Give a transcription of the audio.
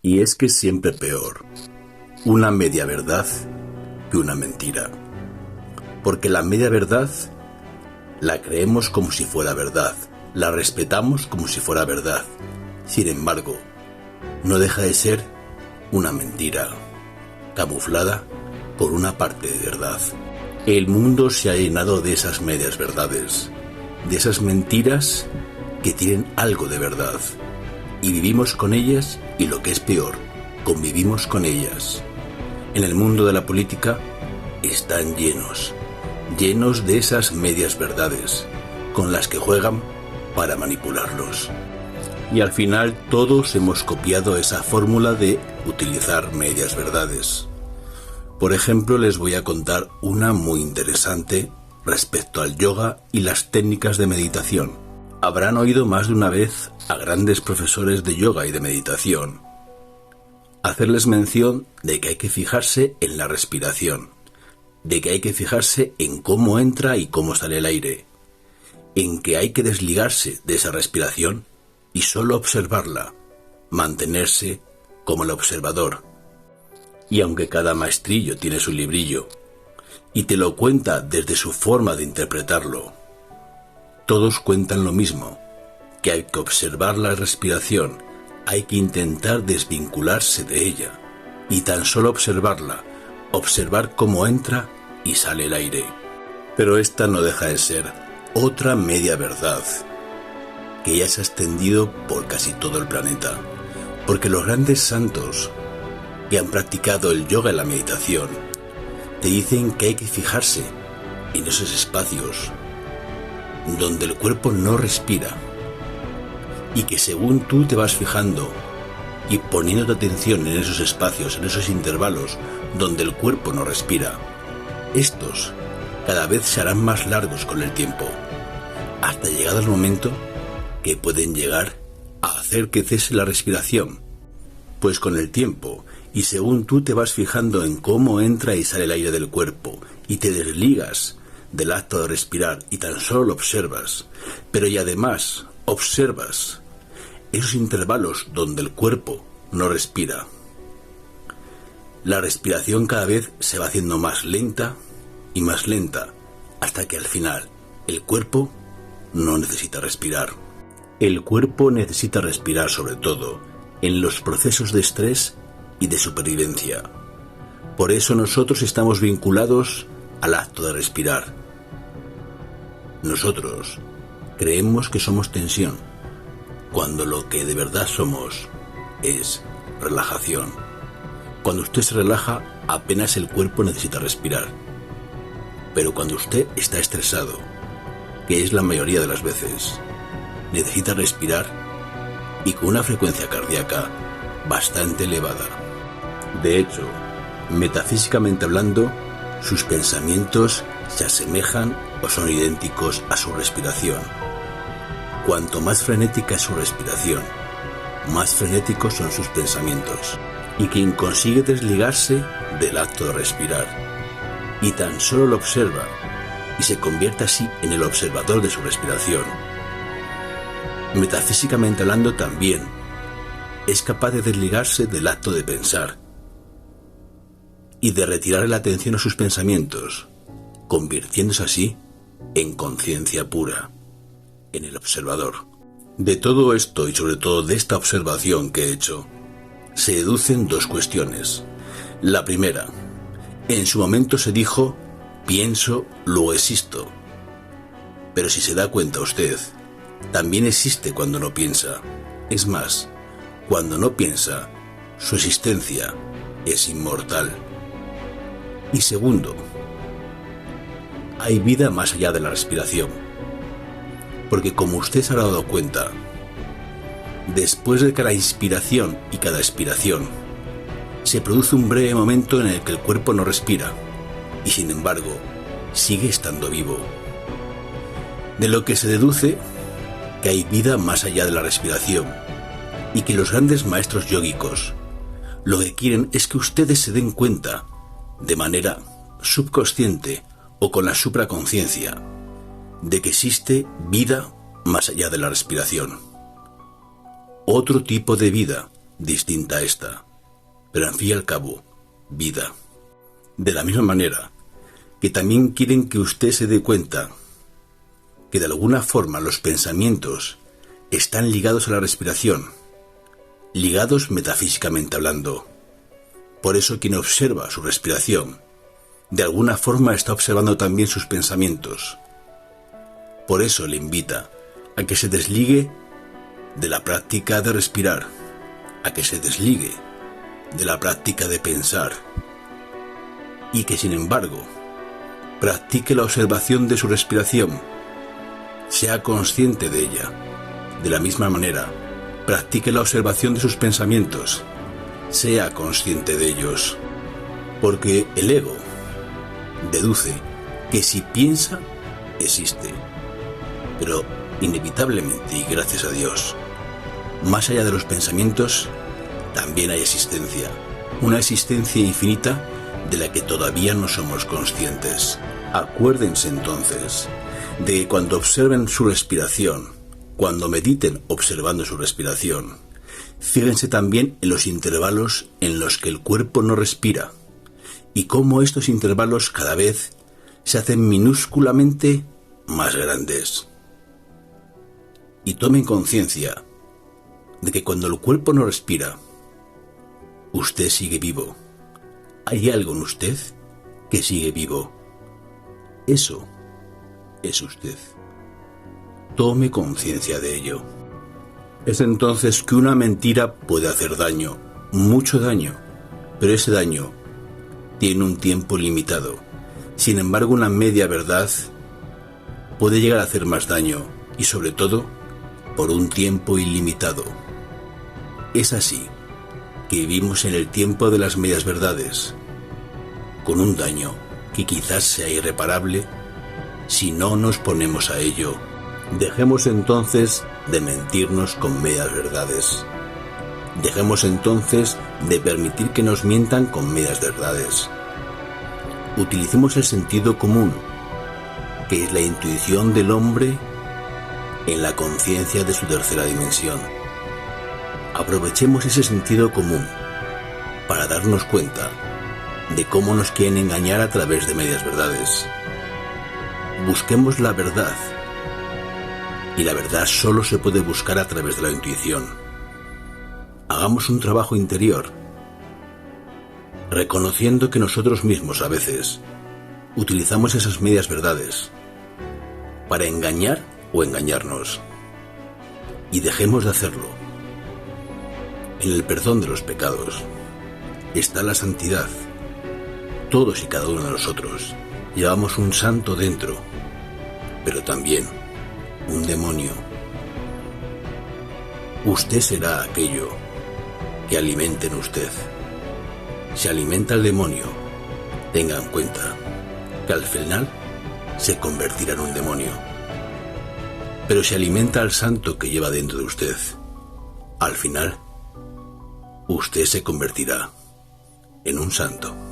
Y es que es siempre peor una media verdad que una mentira. Porque la media verdad la creemos como si fuera verdad, la respetamos como si fuera verdad. Sin embargo, no deja de ser una mentira, camuflada por una parte de verdad. El mundo se ha llenado de esas medias verdades, de esas mentiras que tienen algo de verdad. Y vivimos con ellas y, lo que es peor, convivimos con ellas. En el mundo de la política están llenos de esas medias verdades con las que juegan para manipularlos. Y al final todos hemos copiado esa fórmula de utilizar medias verdades. Por ejemplo, les voy a contar una muy interesante respecto al yoga y las técnicas de meditación. Habrán oído más de una vez a grandes profesores de yoga y de meditación hacerles mención de que hay que fijarse en la respiración, de que hay que fijarse en cómo entra y cómo sale el aire, en que hay que desligarse de esa respiración y solo observarla, mantenerse como el observador. Y aunque cada maestrillo tiene su librillo y te lo cuenta desde su forma de interpretarlo, todos cuentan lo mismo, que hay que observar la respiración, hay que intentar desvincularse de ella y tan solo observarla, observar cómo entra y sale el aire. Pero esta no deja de ser otra media verdad que ya se ha extendido por casi todo el planeta, porque los grandes santos que han practicado el yoga y la meditación te dicen que hay que fijarse en esos espacios donde el cuerpo no respira, y que según tú te vas fijando y poniendo tu atención en esos espacios, en esos intervalos donde el cuerpo no respira, estos cada vez se harán más largos con el tiempo, hasta llegado el momento que pueden llegar a hacer que cese la respiración. Pues con el tiempo, y según tú te vas fijando en cómo entra y sale el aire del cuerpo, y te desligas del acto de respirar y tan solo lo observas, pero y además observas esos intervalos donde el cuerpo no respira, la respiración cada vez se va haciendo más lenta y más lenta, hasta que al final el cuerpo no necesita respirar. El cuerpo necesita respirar sobre todo en los procesos de estrés y de supervivencia. Por eso nosotros estamos vinculados al acto de respirar. Nosotros creemos que somos tensión, cuando lo que de verdad somos es relajación. Cuando usted se relaja, apenas el cuerpo necesita respirar. Pero cuando usted está estresado, que es la mayoría de las veces, necesita respirar y con una frecuencia cardíaca bastante elevada. De hecho, metafísicamente hablando, sus pensamientos se asemejan o son idénticos a su respiración. Cuanto más frenética es su respiración, más frenéticos son sus pensamientos. Y quien consigue desligarse del acto de respirar y tan solo lo observa y se convierte así en el observador de su respiración, metafísicamente hablando también es capaz de desligarse del acto de pensar y de retirar la atención a sus pensamientos, convirtiéndose así en conciencia pura, en el observador. De todo esto y sobre todo de esta observación que he hecho, se deducen dos cuestiones. La primera, en su momento se dijo, pienso, luego existo. Pero si se da cuenta usted, también existe cuando no piensa. Es más, cuando no piensa, su existencia es inmortal. Y segundo, hay vida más allá de la respiración. Porque como usted se habrá dado cuenta, después de cada inspiración y cada expiración, se produce un breve momento en el que el cuerpo no respira y sin embargo sigue estando vivo. De lo que se deduce que hay vida más allá de la respiración y que los grandes maestros yógicos lo que quieren es que ustedes se den cuenta de manera subconsciente o con la supraconciencia de que existe vida más allá de la respiración. Otro tipo de vida distinta a esta, pero al fin y al cabo, vida. De la misma manera que también quieren que usted se dé cuenta que de alguna forma los pensamientos están ligados a la respiración, ligados metafísicamente hablando. Por eso quien observa su respiración, de alguna forma está observando también sus pensamientos. Por eso le invita a que se desligue de la práctica de respirar, a que se desligue de la práctica de pensar, y que sin embargo practique la observación de su respiración, sea consciente de ella. De la misma manera, practique la observación de sus pensamientos, sea consciente de ellos, porque el ego deduce que si piensa, existe, pero inevitablemente y gracias a Dios, más allá de los pensamientos, también hay existencia, una existencia infinita de la que todavía no somos conscientes. Acuérdense entonces de que cuando observen su respiración, cuando mediten observando su respiración, fíjense también en los intervalos en los que el cuerpo no respira y cómo estos intervalos cada vez se hacen minúsculamente más grandes. Y tomen conciencia de que cuando el cuerpo no respira, usted sigue vivo. Hay algo en usted que sigue vivo. Eso es usted. Tome conciencia de ello. Es entonces que una mentira puede hacer daño, mucho daño, pero ese daño tiene un tiempo limitado. Sin embargo, una media verdad puede llegar a hacer más daño y sobre todo por un tiempo ilimitado. Es así que vivimos en el tiempo de las medias verdades, con un daño que quizás sea irreparable si no nos ponemos a ello. Dejemos entonces de mentirnos con medias verdades. Dejemos entonces de permitir que nos mientan con medias verdades. Utilicemos el sentido común, que es la intuición del hombre en la conciencia de su tercera dimensión. Aprovechemos ese sentido común para darnos cuenta de cómo nos quieren engañar a través de medias verdades. Busquemos la verdad, y la verdad solo se puede buscar a través de la intuición. Hagamos un trabajo interior, reconociendo que nosotros mismos a veces utilizamos esas medias verdades para engañar o engañarnos, y dejemos de hacerlo. En el perdón de los pecados está la santidad. Todos y cada uno de nosotros llevamos un santo dentro, pero también un demonio. Usted será aquello que alimente en usted. Si alimenta al demonio, tenga en cuenta que al final se convertirá en un demonio. Pero si alimenta al santo que lleva dentro de usted, al final usted se convertirá en un santo.